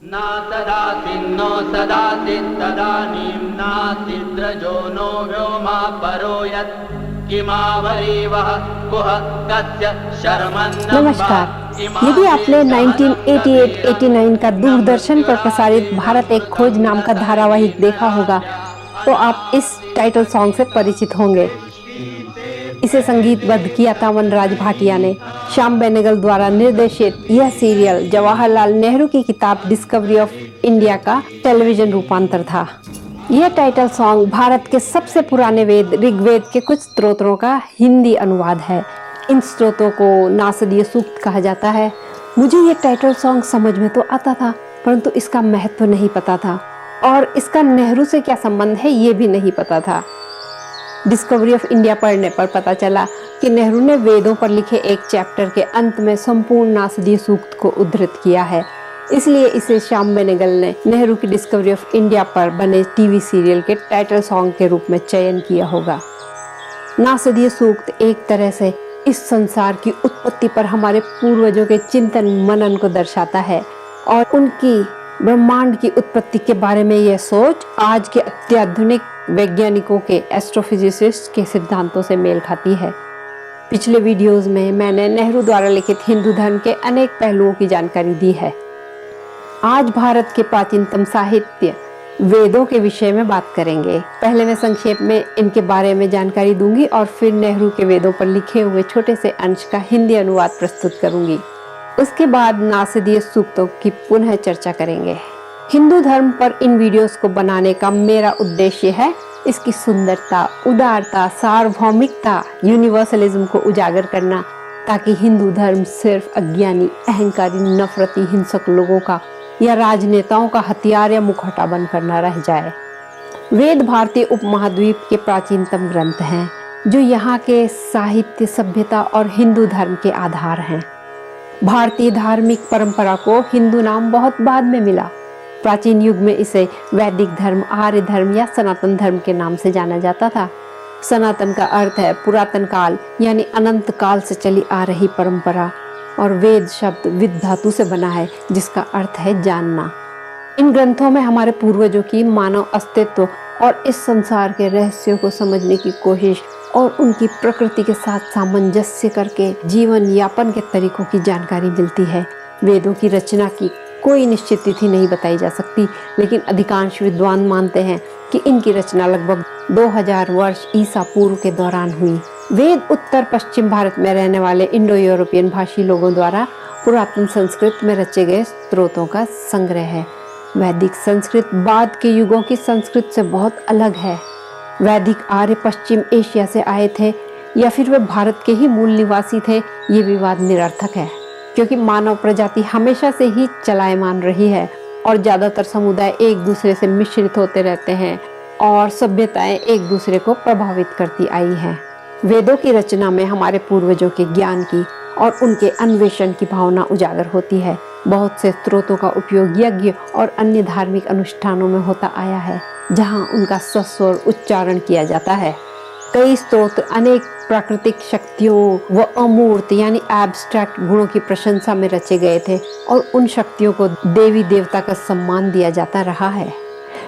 ना तदाति नो सदाति तदानीं नातिद्रजो नो व्योमा परो यत् किमावरीवः कुह कस्य शर्मन्नं नमस्कार। यदि आपने 1988-89 का दूरदर्शन पर प्रसारित भारत एक खोज नाम का धारावाहिक देखा होगा तो आप इस टाइटल सॉन्ग से परिचित होंगे। इसे संगीतबद्ध किया था वनराज भाटिया ने। श्याम बेनेगल द्वारा निर्देशित यह सीरियल जवाहरलाल नेहरू की किताब डिस्कवरी ऑफ इंडिया का टेलीविजन रूपांतर था। यह टाइटल सॉन्ग भारत के सबसे पुराने वेद ऋग्वेद के कुछ स्तोत्रों का हिंदी अनुवाद है। इन स्तोत्रों को नासदीय सूक्त कहा जाता है। मुझे ये टाइटल सॉन्ग समझ में तो आता था, परंतु इसका महत्व नहीं पता था और इसका नेहरू से क्या संबंध है ये भी नहीं पता था। डिस्कवरी ऑफ इंडिया पढ़ने पर पता चला कि नेहरू ने वेदों पर लिखे एक चैप्टर के अंत में संपूर्ण नासदीय सूक्त को उद्धृत किया है। इसलिए इसे श्याम बेनेगल ने नेहरू की डिस्कवरी ऑफ इंडिया पर बने टीवी सीरियल के टाइटल सॉन्ग के रूप में चयन किया होगा। नासदीय सूक्त एक तरह से इस संसार की उत्पत्ति पर हमारे पूर्वजों के चिंतन मनन को दर्शाता है और उनकी ब्रह्मांड की उत्पत्ति के बारे में यह सोच आज के अत्याधुनिक वैज्ञानिकों के एस्ट्रोफिजिसिस्ट के सिद्धांतों से मेल खाती है। पिछले वीडियोस में मैंने नेहरू द्वारा लिखित हिंदू धर्म के अनेक पहलुओं की जानकारी दी है। आज भारत के प्राचीनतम साहित्य वेदों के विषय में बात करेंगे। पहले मैं संक्षेप में इनके बारे में जानकारी दूंगी और फिर नेहरू के वेदों पर लिखे हुए छोटे से अंश का हिंदी अनुवाद प्रस्तुत करूंगी। उसके बाद नासदीय सूक्तों की पुनः चर्चा करेंगे। हिंदू धर्म पर इन वीडियोस को बनाने का मेरा उद्देश्य है इसकी सुंदरता, उदारता, सार्वभौमिकता, यूनिवर्सलिज्म को उजागर करना, ताकि हिंदू धर्म सिर्फ अज्ञानी, अहंकारी, नफरती, हिंसक लोगों का या राजनेताओं का हथियार या मुखौटा बनकर न रह जाए। वेद भारतीय उपमहाद्वीप के प्राचीनतम ग्रंथ हैं जो यहाँ के साहित्य, सभ्यता और हिंदू धर्म के आधार हैं। भारतीय धार्मिक परंपरा को हिंदू नाम बहुत बाद में मिला। प्राचीन युग में इसे वैदिक धर्म, आर्य धर्म या सनातन धर्म के नाम से जाना जाता था। सनातन का अर्थ है पुरातन काल यानी अनंत काल से चली आ रही परंपरा और वेद शब्द विद धातु से बना है जिसका अर्थ है जानना। इन ग्रंथों में हमारे पूर्वजों की मानव अस्तित्व और इस संसार के रहस्यों को समझने की कोशिश और उनकी प्रकृति के साथ सामंजस्य करके जीवन यापन के तरीकों की जानकारी मिलती है। वेदों की रचना की कोई निश्चित तिथि नहीं बताई जा सकती, लेकिन अधिकांश विद्वान मानते हैं कि इनकी रचना लगभग 2000 वर्ष ईसा पूर्व के दौरान हुई। वेद उत्तर पश्चिम भारत में रहने वाले इंडो यूरोपियन भाषी लोगों द्वारा पुरातन संस्कृत में रचे गए स्त्रोतों का संग्रह है। वैदिक संस्कृत बाद के युगों की संस्कृत से बहुत अलग है। वैदिक आर्य पश्चिम एशिया से आए थे या फिर वे भारत के ही मूल निवासी थे, ये विवाद निरर्थक है, क्योंकि मानव प्रजाति हमेशा से ही चलायमान रही है और ज्यादातर समुदाय एक दूसरे से मिश्रित होते रहते हैं और सभ्यताएं एक दूसरे को प्रभावित करती आई हैं। वेदों की रचना में हमारे पूर्वजों के ज्ञान की और उनके अन्वेषण की भावना उजागर होती है। बहुत से स्त्रोतों का उपयोग यज्ञ और अन्य धार्मिक अनुष्ठानों में होता आया है, जहां उनका सस्वर उच्चारण किया जाता है। कई स्तोत्र अनेक प्राकृतिक शक्तियों व अमूर्त यानी एब्स्ट्रैक्ट गुणों की प्रशंसा में रचे गए थे और उन शक्तियों को देवी देवता का सम्मान दिया जाता रहा है।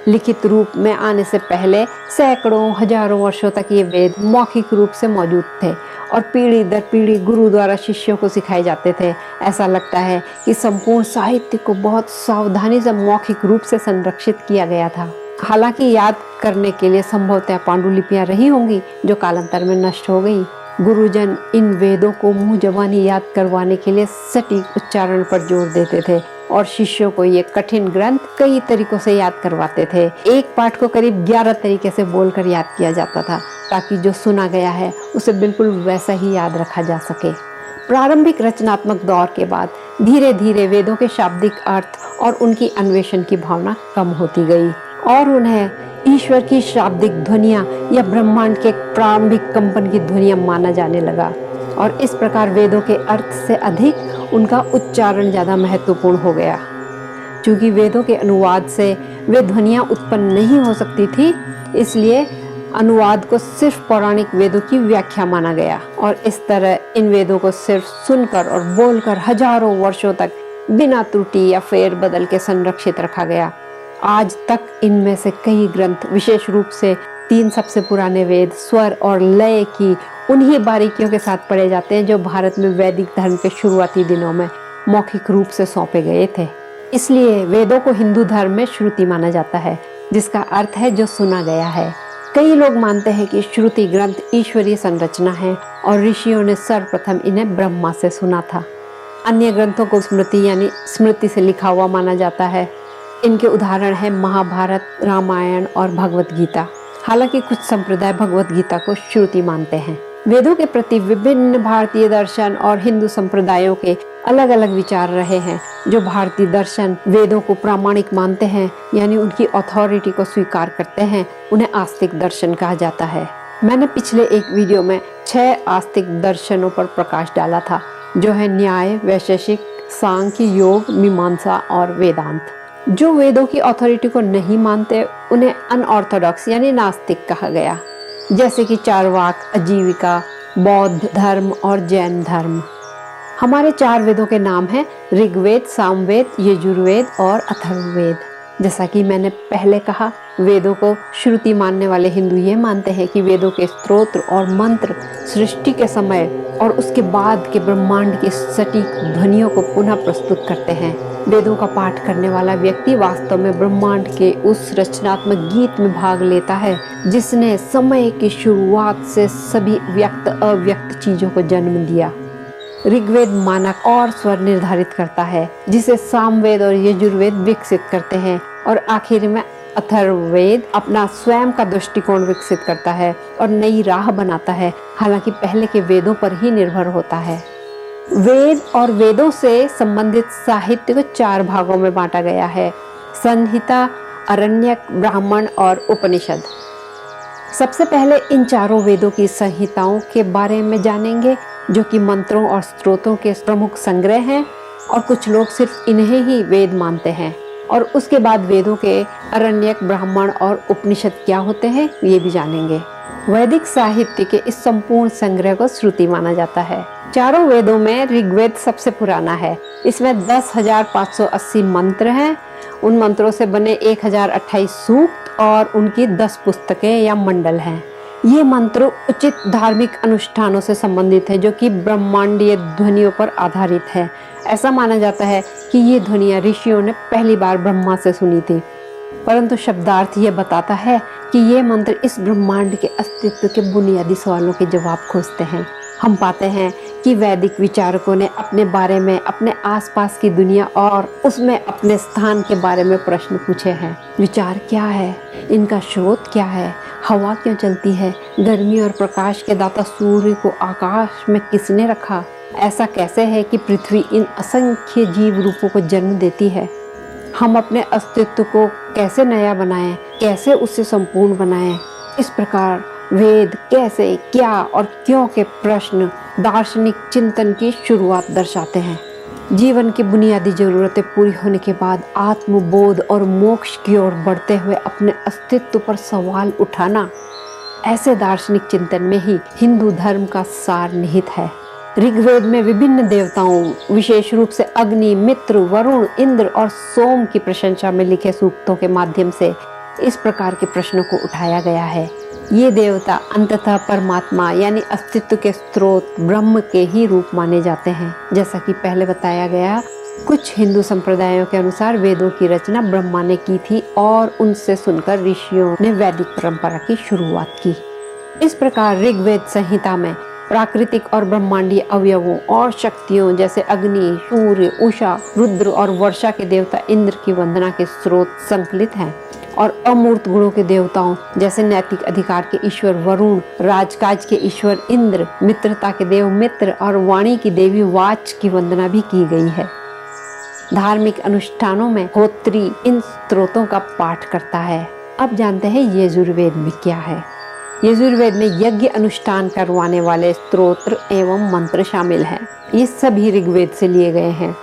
लिखित रूप में आने से पहले सैकड़ों हजारों वर्षों तक ये वेद मौखिक रूप से मौजूद थे और पीढ़ी दर पीढ़ी गुरु द्वारा शिष्यों को सिखाए जाते थे। ऐसा लगता है कि संपूर्ण साहित्य को बहुत सावधानी से मौखिक रूप से संरक्षित किया गया था। हालांकि याद करने के लिए संभवतः पांडुलिपियां रही होंगी जो कालांतर में नष्ट हो गई। गुरुजन इन वेदों को मुंह जबानी याद करवाने के लिए सटीक उच्चारण पर जोर देते थे और शिष्यों को ये कठिन ग्रंथ कई तरीकों से याद करवाते थे। एक पाठ को करीब 11 तरीके से बोलकर याद किया जाता था, ताकि जो सुना गया है उसे बिल्कुल वैसा ही याद रखा जा सके। प्रारंभिक रचनात्मक दौर के बाद धीरे धीरे वेदों के शाब्दिक अर्थ और उनकी अन्वेषण की भावना कम होती गई और उन्हें ईश्वर की शाब्दिक ध्वनियां या ब्रह्मांड के प्रारंभिक कंपन की ध्वनियां माना जाने लगा और इस प्रकार वेदों के अर्थ से अधिक उनका उच्चारण ज्यादा महत्वपूर्ण हो गया। क्योंकि वेदों के अनुवाद से वे ध्वनियां उत्पन्न नहीं हो सकती थी, इसलिए अनुवाद को सिर्फ पौराणिक वेदों की व्याख्या माना गया और इस तरह इन वेदों को सिर्फ सुनकर और बोलकर हजारों वर्षों तक बिना त्रुटि या फेर बदल के संरक्षित रखा गया। आज तक इनमें से कई ग्रंथ, विशेष रूप से 3 सबसे पुराने वेद, स्वर और लय की उन्हीं बारीकियों के साथ पढ़े जाते हैं जो भारत में वैदिक धर्म के शुरुआती दिनों में मौखिक रूप से सौंपे गए थे। इसलिए वेदों को हिंदू धर्म में श्रुति माना जाता है, जिसका अर्थ है जो सुना गया है। कई लोग मानते हैं कि श्रुति ग्रंथ ईश्वरीय संरचना है और ऋषियों ने सर्वप्रथम इन्हें ब्रह्मा से सुना था। अन्य ग्रंथों को स्मृति यानी स्मृति से लिखा हुआ माना जाता है। इनके उदाहरण है महाभारत, रामायण और भगवत गीता। हालांकि कुछ संप्रदाय भगवत गीता को श्रुति मानते हैं। वेदों के प्रति विभिन्न भारतीय दर्शन और हिंदू संप्रदायों के अलग अलग विचार रहे हैं। जो भारतीय दर्शन वेदों को प्रामाणिक मानते हैं, यानी उनकी अथॉरिटी को स्वीकार करते हैं, उन्हें आस्तिक दर्शन कहा जाता है। मैंने पिछले एक वीडियो में 6 आस्तिक दर्शनों पर प्रकाश डाला था, जो है न्याय, वैशेषिक, सांख्य, योग, मीमांसा और वेदांत। जो वेदों की अथॉरिटी को नहीं मानते उन्हें अनऑर्थोडॉक्स यानी नास्तिक कहा गया, जैसे कि चारवाक, आजीविका, बौद्ध धर्म और जैन धर्म। हमारे 4 वेदों के नाम हैं ऋग्वेद, सामवेद, यजुर्वेद और अथर्ववेद। जैसा कि मैंने पहले कहा, वेदों को श्रुति मानने वाले हिंदू ये मानते हैं कि वेदों के स्तोत्र और मंत्र सृष्टि के समय और उसके बाद के ब्रह्मांड की सटीक ध्वनियों को पुनः प्रस्तुत करते हैं। वेदों का पाठ करने वाला व्यक्ति वास्तव में ब्रह्मांड के उस रचनात्मक गीत में भाग लेता है जिसने समय की शुरुआत से सभी व्यक्त अव्यक्त चीजों को जन्म दिया। ऋग्वेद मानक और स्वर निर्धारित करता है, जिसे सामवेद और यजुर्वेद विकसित करते हैं, और आखिर में अथर्ववेद अपना स्वयं का दृष्टिकोण विकसित करता है और नई राह बनाता है, हालांकि पहले के वेदों पर ही निर्भर होता है। वेद और वेदों से संबंधित साहित्य को 4 भागों में बांटा गया है: संहिता, आरण्यक, ब्राह्मण और उपनिषद। सबसे पहले इन 4 वेदों की संहिताओं के बारे में जानेंगे, जो कि मंत्रों और स्तोत्रों के प्रमुख संग्रह हैं, और कुछ लोग सिर्फ इन्हें ही वेद मानते हैं। और उसके बाद वेदों के आरण्यक, ब्राह्मण और उपनिषद क्या होते हैं ये भी जानेंगे। वैदिक साहित्य के इस संपूर्ण संग्रह को श्रुति माना जाता है। 4 वेदों में ऋग्वेद सबसे पुराना है। इसमें 10,580 मंत्र हैं। उन मंत्रों से बने 1028 सूक्त और उनकी 10 पुस्तकें या मंडल हैं। ये मंत्र उचित धार्मिक अनुष्ठानों से संबंधित है, जो कि ब्रह्मांडीय ध्वनियों पर आधारित है। ऐसा माना जाता है कि ये ध्वनियाँ ऋषियों ने पहली बार ब्रह्मा से सुनी थी, परंतु शब्दार्थ ये बताता है कि ये मंत्र इस ब्रह्मांड के अस्तित्व के बुनियादी सवालों के जवाब खोजते हैं। हम पाते हैं कि वैदिक विचारकों ने अपने बारे में, अपने आसपास की दुनिया और उसमें अपने स्थान के बारे में प्रश्न पूछे हैं। विचार क्या है? इनका स्रोत क्या है? हवा क्यों चलती है? गर्मी और प्रकाश के दाता सूर्य को आकाश में किसने रखा? ऐसा कैसे है कि पृथ्वी इन असंख्य जीव रूपों को जन्म देती है? हम अपने अस्तित्व को कैसे नया बनाएं? कैसे उसे संपूर्ण बनाएं? इस प्रकार वेद कैसे, क्या और क्यों के प्रश्न दार्शनिक चिंतन की शुरुआत दर्शाते हैं। जीवन की बुनियादी जरूरतें पूरी होने के बाद आत्मबोध और मोक्ष की ओर बढ़ते हुए अपने अस्तित्व पर सवाल उठाना, ऐसे दार्शनिक चिंतन में ही हिंदू धर्म का सार निहित है। ऋग्वेद में विभिन्न देवताओं, विशेष रूप से अग्नि, मित्र, वरुण, इंद्र और सोम की प्रशंसा में लिखे सूक्तों के माध्यम से इस प्रकार के प्रश्नों को उठाया गया है। ये देवता अंततः परमात्मा यानी अस्तित्व के स्रोत ब्रह्म के ही रूप माने जाते हैं। जैसा कि पहले बताया गया, कुछ हिंदू संप्रदायों के अनुसार वेदों की रचना ब्रह्मा ने की थी और उनसे सुनकर ऋषियों ने वैदिक परंपरा की शुरुआत की। इस प्रकार ऋग्वेद संहिता में प्राकृतिक और ब्रह्मांडीय अवयवों और शक्तियों जैसे अग्नि, सूर्य, उषा, रुद्र और वर्षा के देवता इंद्र की वंदना के स्रोत संकलित हैं, और अमूर्त गुणों के देवताओं जैसे नैतिक अधिकार के ईश्वर वरुण, राजकाज के ईश्वर इंद्र, मित्रता के देव मित्र और वाणी की देवी वाच की वंदना भी की गई है। धार्मिक अनुष्ठानों में होत्री इन स्त्रोतों का पाठ करता है। अब जानते हैं यजुर्वेद में क्या है। यजुर्वेद में यज्ञ अनुष्ठान करवाने वाले स्तोत्र एवं मंत्र शामिल हैं। ये सभी ऋग्वेद से लिए गए हैं।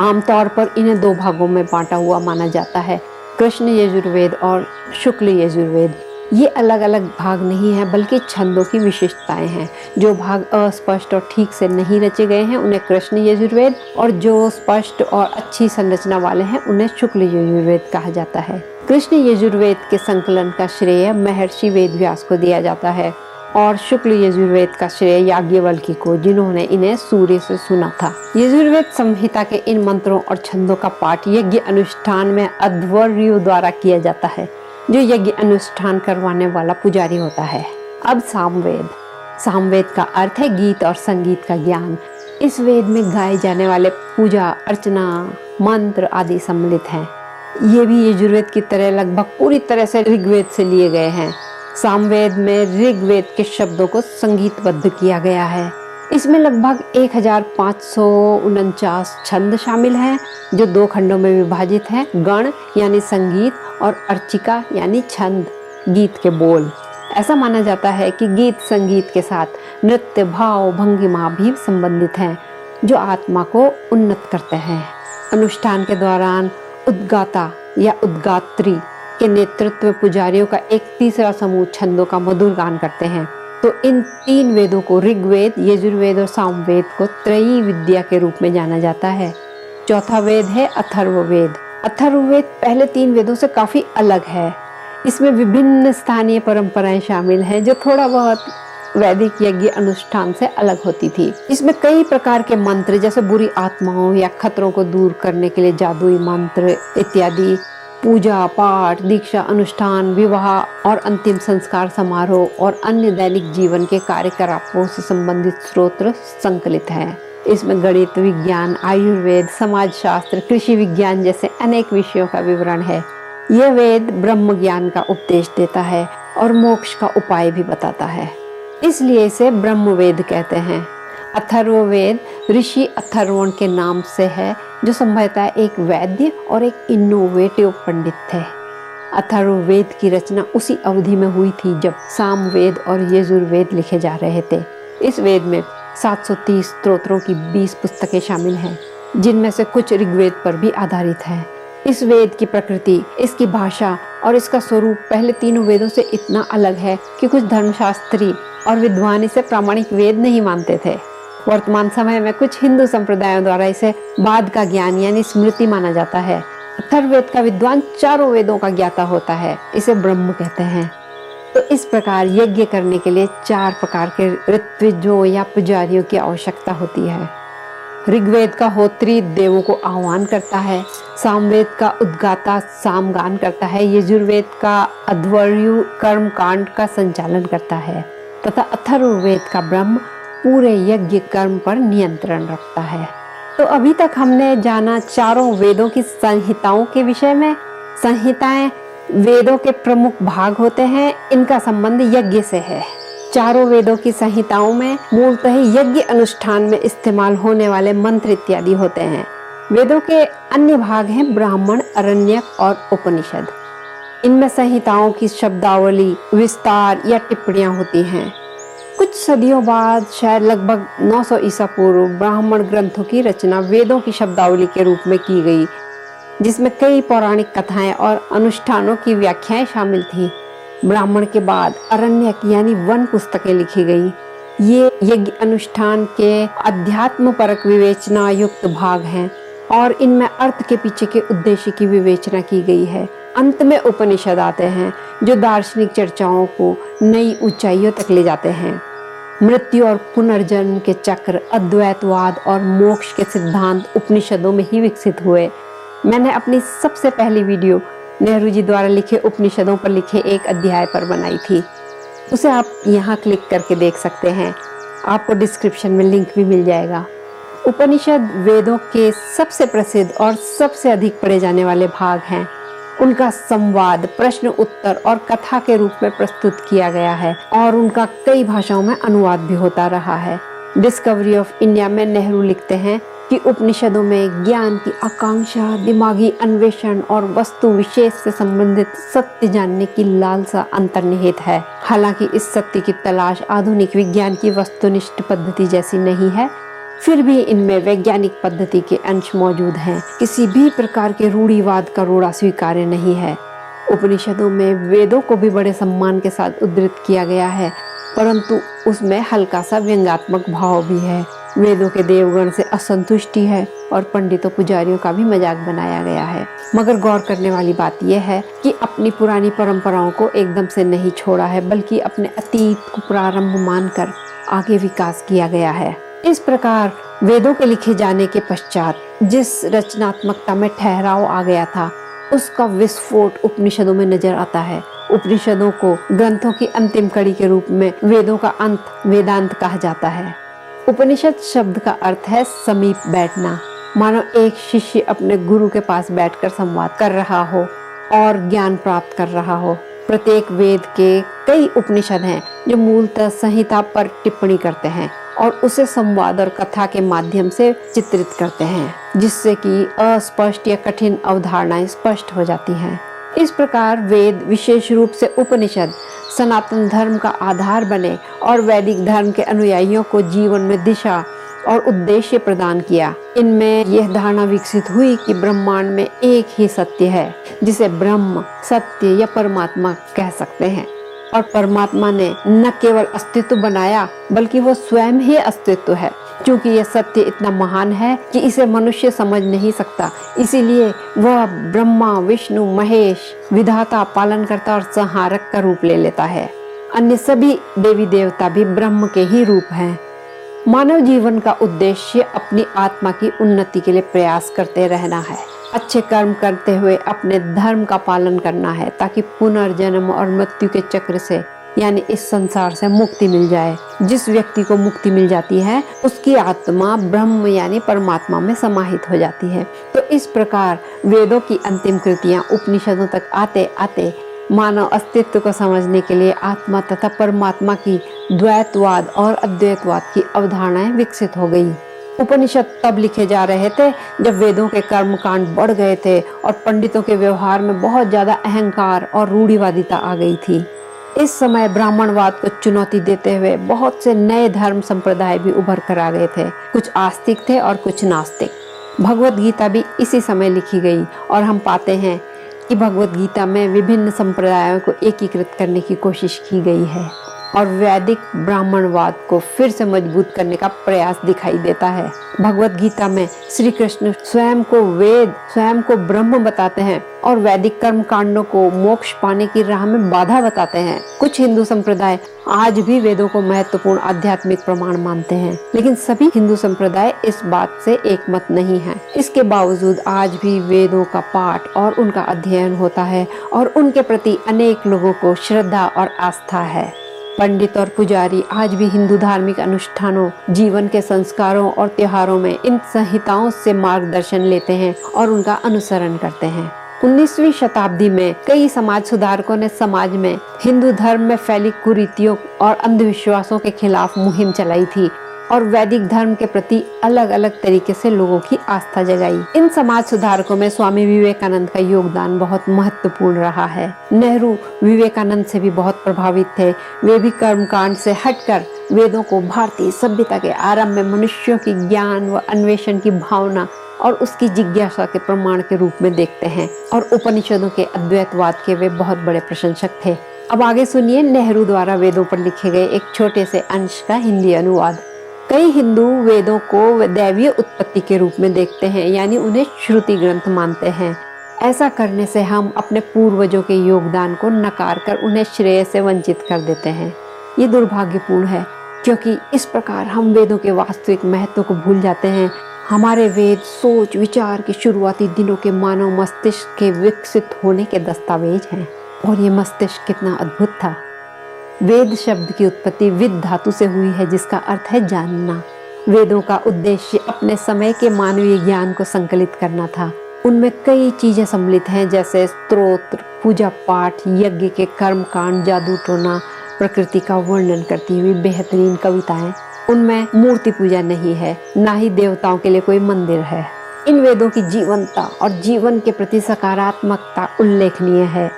आमतौर पर इन्हें 2 भागों में बांटा हुआ माना जाता है, कृष्ण यजुर्वेद और शुक्ल यजुर्वेद। ये अलग अलग भाग नहीं है बल्कि छंदों की विशेषताएं हैं। जो भाग अस्पष्ट और ठीक से नहीं रचे गए हैं उन्हें कृष्ण यजुर्वेद, और जो स्पष्ट और अच्छी संरचना वाले हैं उन्हें शुक्ल यजुर्वेद कहा जाता है। कृष्ण यजुर्वेद के संकलन का श्रेय महर्षि वेदव्यास को दिया जाता है और शुक्ल यजुर्वेद का श्रेय याज्ञवल्क्य को, जिन्होंने इन्हें सूर्य से सुना था। यजुर्वेद संहिता के इन मंत्रों और छंदों का पाठ यज्ञ अनुष्ठान में अध्वर्यु द्वारा किया जाता है, जो यज्ञ अनुष्ठान करवाने वाला पुजारी होता है। अब सामवेद। सामवेद का अर्थ है गीत और संगीत का ज्ञान। इस वेद में गाए जाने वाले पूजा अर्चना मंत्र आदि सम्मिलित हैं। ये भी यजुर्वेद की तरह लगभग पूरी तरह से ऋग्वेद से लिए गए हैं। सामवेद में ऋग्वेद के शब्दों को संगीतबद्ध किया गया है। इसमें लगभग 1549 छंद शामिल हैं, जो 2 खंडों में विभाजित हैं, गण यानी संगीत और अर्चिका यानी छंद गीत के बोल। ऐसा माना जाता है कि गीत संगीत के साथ नृत्य भाव भंगिमा भी संबंधित हैं, जो आत्मा को उन्नत करते हैं। अनुष्ठान के दौरान उद्गाता या उद्गात्री के नेतृत्व में पुजारियों का एक तीसरा समूह छंदों का मधुर गान करते हैं। तो इन 3 वेदों को ऋग्वेद, यजुर्वेद और सामवेद को त्रयी विद्या के रूप में जाना जाता है। चौथा वेद है अथर्ववेद। अथर्ववेद पहले 3 वेदों से काफी अलग है। इसमें विभिन्न स्थानीय परंपराएं शामिल हैं, जो थोड़ा बहुत वैदिक यज्ञ अनुष्ठान से अलग होती थी। इसमें कई प्रकार के मंत्र, जैसे बुरी आत्माओं या खतरों को दूर करने के लिए जादुई मंत्र इत्यादि, पूजा पाठ दीक्षा अनुष्ठान विवाह और अंतिम संस्कार समारोह और अन्य दैनिक जीवन के कार्यकलापों से संबंधित स्तोत्र संकलित हैं। इसमें गणित विज्ञान आयुर्वेद समाजशास्त्र कृषि विज्ञान जैसे अनेक विषयों का विवरण है। यह वेद ब्रह्म ज्ञान का उपदेश देता है और मोक्ष का उपाय भी बताता है, इसलिए इसे ब्रह्म वेद कहते हैं। अथर्ववेद ऋषि अथर्वण के नाम से है, जो संभवतः एक वैद्य और एक इनोवेटिव पंडित थे। अथर्ववेद की रचना उसी अवधि में हुई थी जब सामवेद और यजुर्वेद लिखे जा रहे थे। इस वेद में 730 स्तोत्रों की 20 पुस्तकें शामिल हैं, जिनमें से कुछ ऋग्वेद पर भी आधारित हैं। इस वेद की प्रकृति, इसकी भाषा और इसका स्वरूप पहले 3 वेदों से इतना अलग है कि कुछ धर्मशास्त्री और विद्वान इसे प्रामाणिक वेद नहीं मानते थे। वर्तमान समय में कुछ हिंदू संप्रदायों द्वारा इसे बाद का ज्ञान यानी स्मृति माना जाता है। अथर्ववेद का विद्वान 4 वेदों का ज्ञाता होता है, इसे ब्रह्म कहते हैं। तो इस प्रकार यज्ञ करने के लिए 4 प्रकार के ऋत्विजों या पुजारियों की आवश्यकता होती है। ऋग्वेद का होत्री देवों को आह्वान करता है, सामवेद का उद्गाता सामगान करता है, यजुर्वेद का अध्वर्यु कर्म कांड का संचालन करता है तथा अथर्ववेद का ब्रह्म पूरे यज्ञ कर्म पर नियंत्रण रखता है। तो अभी तक हमने जाना 4 वेदों की संहिताओं के विषय में। संहिताएं वेदों के प्रमुख भाग होते हैं, इनका संबंध यज्ञ से है। 4 वेदों की संहिताओं में मूलतः यज्ञ अनुष्ठान में इस्तेमाल होने वाले मंत्र इत्यादि होते हैं। वेदों के अन्य भाग हैं ब्राह्मण, अरण्यक और उपनिषद। इनमें संहिताओं की शब्दावली विस्तार या टिप्पणियां होती हैं। कुछ सदियों बाद, शायद लगभग 900 ईसा पूर्व, ब्राह्मण ग्रंथों की रचना वेदों की शब्दावली के रूप में की गई, जिसमें कई पौराणिक कथाएं और अनुष्ठानों की व्याख्याएं शामिल थीं। ब्राह्मण के बाद अरण्यक यानी वन पुस्तकें लिखी गई। ये यज्ञ अनुष्ठान के अध्यात्म परक विवेचना युक्त भाग हैं और इनमें अर्थ के पीछे के उद्देश्य की विवेचना की गई है। अंत में उपनिषद आते हैं, जो दार्शनिक चर्चाओं को नई ऊंचाइयों तक ले जाते हैं। मृत्यु और पुनर्जन्म के चक्र, अद्वैतवाद और मोक्ष के सिद्धांत उपनिषदों में ही विकसित हुए। मैंने अपनी सबसे पहली वीडियो नेहरू जी द्वारा लिखे उपनिषदों पर लिखे एक अध्याय पर बनाई थी, उसे आप यहाँ क्लिक करके देख सकते हैं। आपको डिस्क्रिप्शन में लिंक भी मिल जाएगा। उपनिषद वेदों के सबसे प्रसिद्ध और सबसे अधिक पढ़े जाने वाले भाग हैं। उनका संवाद, प्रश्न उत्तर और कथा के रूप में प्रस्तुत किया गया है और उनका कई भाषाओं में अनुवाद भी होता रहा है। डिस्कवरी ऑफ इंडिया में नेहरू लिखते हैं कि उपनिषदों में ज्ञान की आकांक्षा, दिमागी अन्वेषण और वस्तु विशेष से संबंधित सत्य जानने की लालसा अंतर्निहित है। हालांकि इस सत्य की तलाश आधुनिक विज्ञान की वस्तुनिष्ठ पद्धति जैसी नहीं है, फिर भी इनमें वैज्ञानिक पद्धति के अंश मौजूद हैं। किसी भी प्रकार के रूढ़िवाद का रोड़ा स्वीकार्य नहीं है। उपनिषदों में वेदों को भी बड़े सम्मान के साथ उद्धृत किया गया है, परंतु उसमें हल्का सा व्यंग्यात्मक भाव भी है। वेदों के देवगण से असंतुष्टि है और पंडितों पुजारियों का भी मजाक बनाया गया है। मगर गौर करने वाली बात यह है कि अपनी पुरानी परंपराओं को एकदम से नहीं छोड़ा है, बल्कि अपने अतीत को प्रारंभ मानकर आगे विकास किया गया है। इस प्रकार वेदों के लिखे जाने के पश्चात जिस रचनात्मकता में ठहराव आ गया था, उसका विस्फोट उपनिषदों में नजर आता है। उपनिषदों को ग्रंथों की अंतिम कड़ी के रूप में वेदों का अंत वेदांत कहा जाता है। उपनिषद शब्द का अर्थ है समीप बैठना, मानो एक शिष्य अपने गुरु के पास बैठकर संवाद कर रहा हो और ज्ञान प्राप्त कर रहा हो। प्रत्येक वेद के कई उपनिषद हैं जो मूलतः संहिता पर टिप्पणी करते हैं और उसे संवाद और कथा के माध्यम से चित्रित करते हैं, जिससे कि अस्पष्ट या कठिन अवधारणाएं स्पष्ट हो जाती हैं। इस प्रकार वेद, विशेष रूप से उपनिषद, सनातन धर्म का आधार बने और वैदिक धर्म के अनुयायियों को जीवन में दिशा और उद्देश्य प्रदान किया। इनमें यह धारणा विकसित हुई कि ब्रह्मांड में एक ही सत्य है, जिसे ब्रह्म, सत्य या परमात्मा कह सकते हैं। और परमात्मा ने न केवल अस्तित्व बनाया, बल्कि वो स्वयं ही अस्तित्व है। क्योंकि यह सत्य इतना महान है कि इसे मनुष्य समझ नहीं सकता, इसीलिए वह ब्रह्मा, विष्णु, महेश, विधाता, पालनकर्ता और संहारक का रूप ले लेता है। अन्य सभी देवी देवता भी ब्रह्म के ही रूप हैं। मानव जीवन का उद्देश्य अपनी आत्मा की उन्नति के लिए प्रयास करते रहना है, अच्छे कर्म करते हुए अपने धर्म का पालन करना है, ताकि पुनर्जन्म और मृत्यु के चक्र से यानी इस संसार से मुक्ति मिल जाए। जिस व्यक्ति को मुक्ति मिल जाती है, उसकी आत्मा ब्रह्म यानी परमात्मा में समाहित हो जाती है। तो इस प्रकार वेदों की अंतिम कृतियां उपनिषदों तक आते आते मानव अस्तित्व को समझने के लिए आत्मा तथा परमात्मा की द्वैतवाद और अद्वैतवाद की अवधारणाएं विकसित हो गई। उपनिषद तब लिखे जा रहे थे जब वेदों के कर्मकांड बढ़ गए थे और पंडितों के व्यवहार में बहुत ज्यादा अहंकार और रूढ़िवादिता आ गई थी। इस समय ब्राह्मणवाद को चुनौती देते हुए बहुत से नए धर्म संप्रदाय भी उभर कर आ गए थे। कुछ आस्तिक थे और कुछ नास्तिक। भगवत गीता भी इसी समय लिखी गई और हम पाते हैं कि भगवत गीता में विभिन्न संप्रदायों को एकीकृत करने की कोशिश की गई है और वैदिक ब्राह्मणवाद को फिर से मजबूत करने का प्रयास दिखाई देता है। भगवत गीता में श्री कृष्ण स्वयं को वेद, स्वयं को ब्रह्म बताते हैं और वैदिक कर्म कांडों को मोक्ष पाने की राह में बाधा बताते हैं। कुछ हिंदू संप्रदाय आज भी वेदों को महत्वपूर्ण आध्यात्मिक प्रमाण मानते हैं, लेकिन सभी हिंदू संप्रदाय इस बात से एकमत नहीं है। इसके बावजूद आज भी वेदों का पाठ और उनका अध्ययन होता है और उनके प्रति अनेक लोगों को श्रद्धा और आस्था है। पंडित और पुजारी आज भी हिंदू धार्मिक अनुष्ठानों, जीवन के संस्कारों और त्योहारों में इन संहिताओं से मार्गदर्शन लेते हैं और उनका अनुसरण करते हैं। 19वीं शताब्दी में कई समाज सुधारकों ने समाज में हिंदू धर्म में फैली कुरीतियों और अंधविश्वासों के खिलाफ मुहिम चलाई थी और वैदिक धर्म के प्रति अलग अलग तरीके से लोगों की आस्था जगाई। इन समाज सुधारकों में स्वामी विवेकानंद का योगदान बहुत महत्वपूर्ण रहा है। नेहरू विवेकानंद से भी बहुत प्रभावित थे। वे भी कर्मकांड से हटकर वेदों को भारतीय सभ्यता के आरंभ में मनुष्यों की ज्ञान व अन्वेषण की भावना और उसकी जिज्ञासा के प्रमाण के रूप में देखते हैं और उपनिषदों के अद्वैतवाद के वे बहुत बड़े प्रशंसक थे। अब आगे सुनिए नेहरू द्वारा वेदों पर लिखे गए एक छोटे से अंश का हिंदी अनुवाद। कई हिंदू वेदों को दैवीय उत्पत्ति के रूप में देखते हैं, यानी उन्हें श्रुति ग्रंथ मानते हैं। ऐसा करने से हम अपने पूर्वजों के योगदान को नकार कर उन्हें श्रेय से वंचित कर देते हैं। ये दुर्भाग्यपूर्ण है, क्योंकि इस प्रकार हम वेदों के वास्तविक महत्व को भूल जाते हैं। हमारे वेद सोच विचार के शुरुआती दिनों के मानव मस्तिष्क के विकसित होने के दस्तावेज हैं, और ये मस्तिष्क कितना अद्भुत था। वेद शब्द की उत्पत्ति विद धातु से हुई है, जिसका अर्थ है जानना। वेदों का उद्देश्य अपने समय के मानवीय ज्ञान को संकलित करना था। उनमें कई चीजें सम्मिलित हैं, जैसे स्तोत्र, पूजा पाठ, यज्ञ के कर्म कांड, जादू टोना, प्रकृति का वर्णन करती हुई बेहतरीन कविताएं। उनमें मूर्ति पूजा नहीं है, ना ही देवताओं के लिए कोई मंदिर है। इन वेदों की जीवंतता और जीवन के प्रति सकारात्मकता उल्लेखनीय है।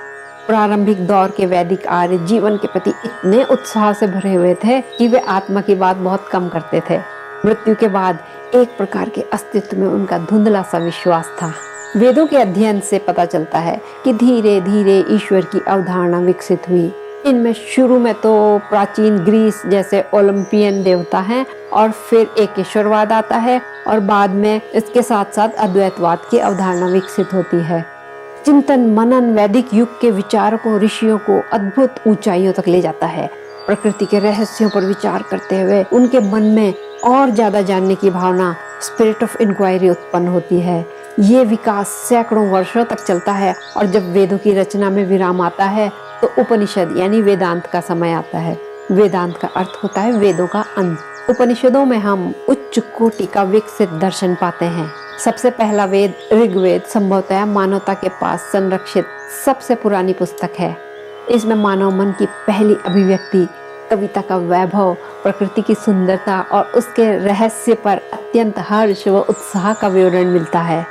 प्रारंभिक दौर के वैदिक आर्य जीवन के प्रति इतने उत्साह से भरे हुए थे कि वे आत्मा की बात बहुत कम करते थे। मृत्यु के बाद एक प्रकार के अस्तित्व में उनका धुंधला सा विश्वास था। वेदों के अध्ययन से पता चलता है कि धीरे धीरे ईश्वर की अवधारणा विकसित हुई। इनमें शुरू में तो प्राचीन ग्रीस जैसे ओलंपियन देवता हैं और फिर एकेश्वरवाद आता है और बाद में इसके साथ साथ अद्वैतवाद की अवधारणा विकसित होती है। चिंतन मनन वैदिक युग के विचारकों ऋषियों को अद्भुत ऊंचाइयों तक ले जाता है। प्रकृति के रहस्यों पर विचार करते हुए उनके मन में और ज्यादा जानने की भावना स्पिरिट ऑफ इंक्वायरी उत्पन्न होती है। ये विकास सैकड़ों वर्षों तक चलता है और जब वेदों की रचना में विराम आता है तो उपनिषद यानी वेदांत का समय आता है। वेदांत का अर्थ होता है वेदों का अंत। उपनिषदों में हम उच्च कोटि का विकसित दर्शन पाते हैं। सबसे पहला वेद ऋग्वेद संभवतः मानवता के पास संरक्षित सबसे पुरानी पुस्तक है। इसमें मानव मन की पहली अभिव्यक्ति, कविता का वैभव, प्रकृति की सुंदरता और उसके रहस्य पर अत्यंत हर्ष व उत्साह का विवरण मिलता है।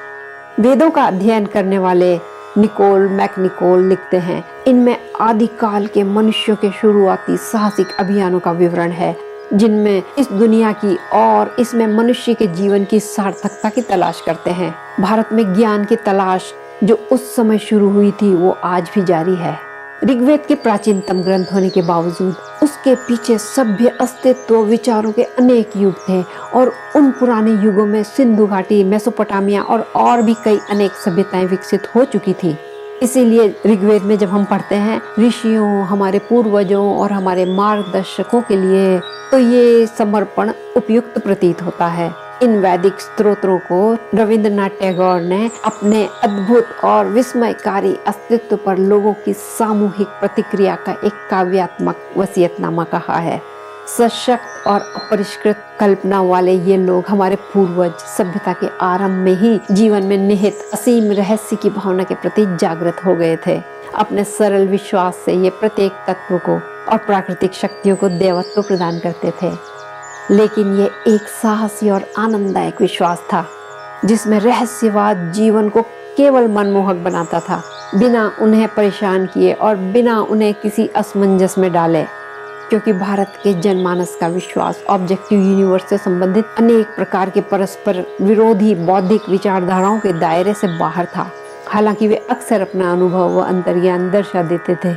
वेदों का अध्ययन करने वाले निकोल मैकनिकोल लिखते हैं, इनमें आदिकाल के मनुष्यों के शुरुआती साहसिक अभियानों का विवरण है जिनमें इस दुनिया की और इसमें मनुष्य के जीवन की सार्थकता की तलाश करते हैं। भारत में ज्ञान की तलाश जो उस समय शुरू हुई थी वो आज भी जारी है। ऋग्वेद के प्राचीनतम ग्रंथ होने के बावजूद उसके पीछे सभ्य अस्तित्व विचारों के अनेक युग थे और उन पुराने युगों में सिंधु घाटी, मेसोपोटामिया और भी कई अनेक सभ्यताएं विकसित हो चुकी थी। इसीलिए ऋग्वेद में जब हम पढ़ते हैं ऋषियों, हमारे पूर्वजों और हमारे मार्गदर्शकों के लिए, तो ये समर्पण उपयुक्त प्रतीत होता है। इन वैदिक स्तोत्रों को रविंद्रनाथ टैगोर ने अपने अद्भुत और विस्मयकारी अस्तित्व पर लोगों की सामूहिक प्रतिक्रिया का एक काव्यात्मक वसीयतनामा कहा है। सशक्त और अपरिष्कृत कल्पना वाले ये लोग हमारे पूर्वज सभ्यता के आरंभ में ही जीवन में निहित असीम रहस्य की भावना के प्रति जागृत हो गए थे। अपने सरल विश्वास से ये प्रत्येक तत्व को और प्राकृतिक शक्तियों को देवत्व प्रदान करते थे। लेकिन ये एक साहसी और आनंददायक विश्वास था जिसमें रहस्यवाद जीवन को केवल मनमोहक बनाता था, बिना उन्हें परेशान किए और बिना उन्हें किसी असमंजस में डाले। क्योंकि भारत के जनमानस का विश्वास ऑब्जेक्टिव यूनिवर्स से संबंधित अनेक प्रकार के परस्पर विरोधी बौद्धिक विचारधाराओं के दायरे से बाहर था। हालांकि वे अक्सर अपना अनुभव व अंतर्ज्ञान दर्शा देते थे।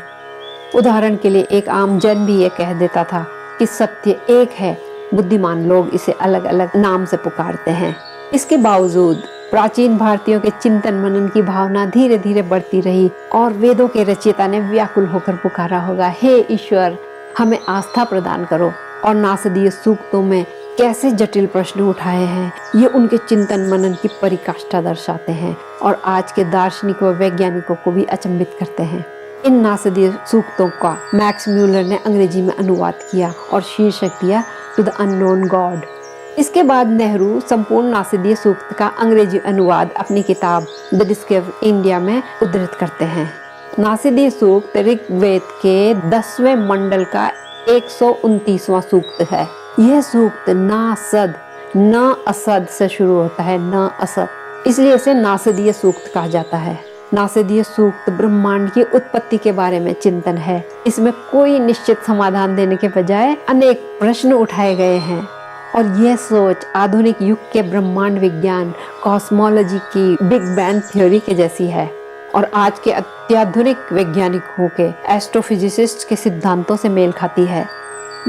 उदाहरण के लिए एक आम जन भी ये कह देता था कि सत्य एक है, बुद्धिमान लोग इसे अलग अलग नाम से पुकारते हैं। इसके बावजूद प्राचीन भारतीयों के चिंतन मनन की भावना धीरे धीरे बढ़ती रही और वेदों के रचयिता ने व्याकुल होकर पुकारा होगा, हे ईश्वर हमें आस्था प्रदान करो। और नासदीय सूक्तों में कैसे जटिल प्रश्न उठाए हैं ये उनके चिंतन मनन की परिकाष्ठा दर्शाते हैं और आज के दार्शनिक व वैज्ञानिकों को भी अचंभित करते हैं। इन नासदीय सूक्तों का मैक्स म्यूलर ने अंग्रेजी में अनुवाद किया और शीर्षक दिया टू द अननोन गॉड। इसके बाद नेहरू संपूर्ण नासदीय सूक्त का अंग्रेजी अनुवाद अपनी किताब द डिस्कवर इंडिया में उद्धृत करते हैं। नासदीय सूक्त ऋग्वेद के 10वें मंडल का 129वां सूक्त है। यह सूक्त नासद न असद से शुरू होता है, न असद, इसलिए इसे नासदीय सूक्त कहा जाता है। नासदीय सूक्त ब्रह्मांड की उत्पत्ति के बारे में चिंतन है। इसमें कोई निश्चित समाधान देने के बजाय अनेक प्रश्न उठाए गए हैं और यह सोच आधुनिक युग के ब्रह्मांड विज्ञान कॉस्मोलॉजी की बिग बैंग थ्योरी के जैसी है और आज के अत्याधुनिक वैज्ञानिकों के एस्ट्रोफिजिसिस्ट के सिद्धांतों से मेल खाती है।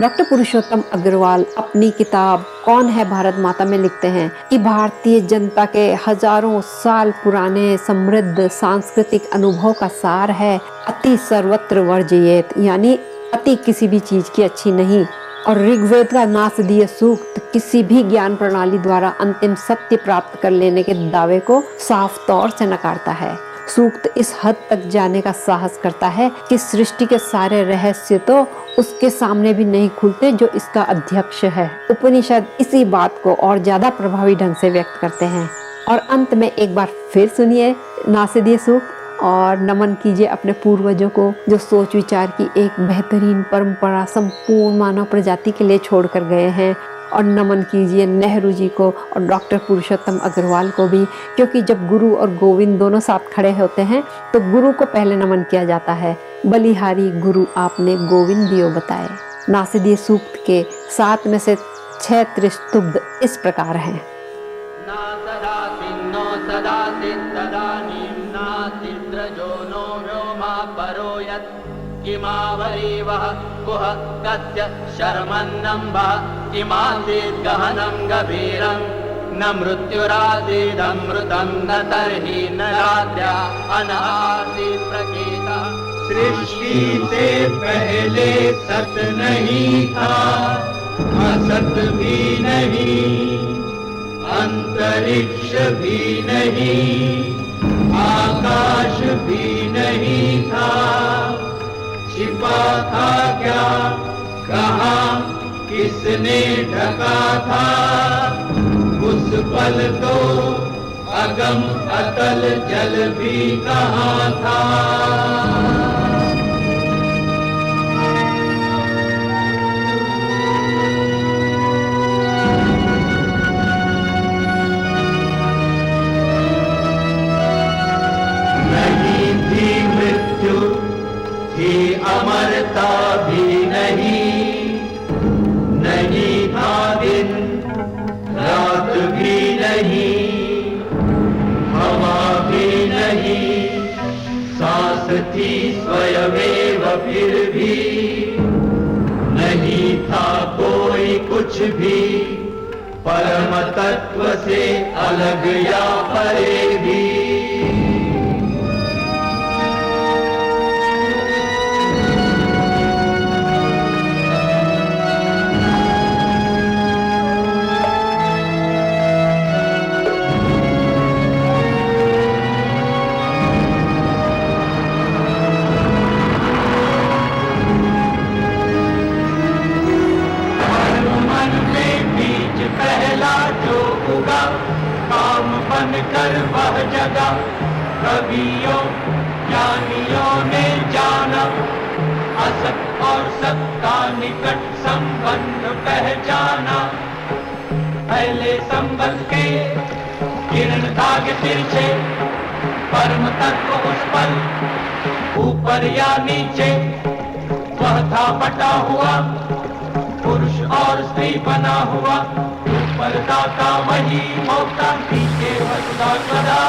डॉक्टर पुरुषोत्तम अग्रवाल अपनी किताब कौन है भारत माता में लिखते हैं कि भारतीय जनता के हजारों साल पुराने समृद्ध सांस्कृतिक अनुभव का सार है अति सर्वत्र वर्जयेत, यानी अति किसी भी चीज की अच्छी नहीं। और ऋग्वेद का नासदीय सूक्त किसी भी ज्ञान प्रणाली द्वारा अंतिम सत्य प्राप्त कर लेने के दावे को साफ तौर से नकारता है। सूक्त इस हद तक जाने का साहस करता है कि सृष्टि के सारे रहस्य तो उसके सामने भी नहीं खुलते जो इसका अध्यक्ष है। उपनिषद इसी बात को और ज्यादा प्रभावी ढंग से व्यक्त करते हैं। और अंत में एक बार फिर सुनिए नासदीय सूक्त और नमन कीजिए अपने पूर्वजों को जो सोच विचार की एक बेहतरीन परंपरा संपूर्ण मानव प्रजाति के लिए छोड़ कर गए हैं। और नमन कीजिए नेहरू जी को और डॉक्टर पुरुषोत्तम अग्रवाल को भी, क्योंकि जब गुरु और गोविंद दोनों साथ खड़े होते हैं तो गुरु को पहले नमन किया जाता है। बलिहारी गुरु आपने गोविंद दियो बताए। नासदीय सूक्त के 7 में से 6 त्रिस्तुब्ध इस प्रकार हैं। ना सदा सिन्नो सदा सिद्धदा इंद्रजो नो व्योमा परो यत् किमावरीवः कुह कस्य शर्मन्नम्भः किमासीत् गहनं गभीरं न मृत्युरासीदमृतं न तर्हि न रात्र्या अनासीत् प्रकीता। सृष्टि से पहले सत नहीं था, असत भी नहीं, अंतरिक्ष भी नहीं, आकाश भी नहीं था। छिपा था क्या, कहाँ, किसने ढका था? उस पल तो अगम अतल जल भी कहाँ था। नहीं थी मृत्यु, थी अमरता भी नहीं, नहीं था दिन रात भी नहीं, हवा भी नहीं, सांस थी स्वयमेव फिर भी नहीं था कोई कुछ भी, परम तत्व से अलग या परे भी। काम बनकर वह जगा, कवियों ज्ञानियों ने जाना, असत और सत का निकट संबंध पहचाना। पहले संबंध के किरण धागे तिरछे, परम तत्व उस पल ऊपर या नीचे, वह था बटा हुआ पुरुष और स्त्री बना हुआ, ऊपर दाता वही होता, नीचे वसुदा सदा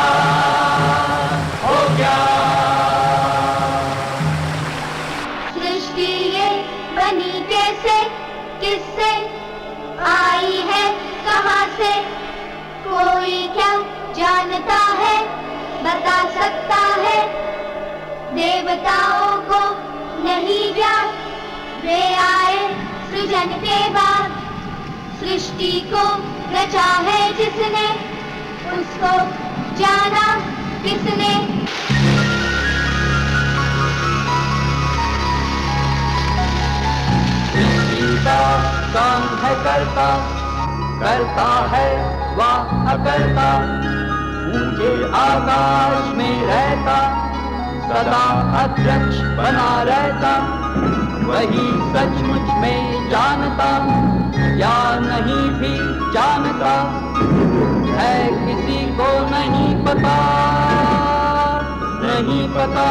हो गया। सृष्टि ये बनी कैसे, किससे आई है, कहाँ से? कोई क्या जानता है, बता सकता है? देवताओं को नहीं ज्ञात, वे आए सृजन के बाद। सृष्टि को रचा है जिसने, उसको जाना किसने? सृष्टि का काम है करता, करता है वह अकर्ता, ऊंचे आकाश में रहता, सदा अध्यक्ष बना रहता, वही सचमुच में जानता या नहीं भी जानता है, किसी को नहीं पता, नहीं पता।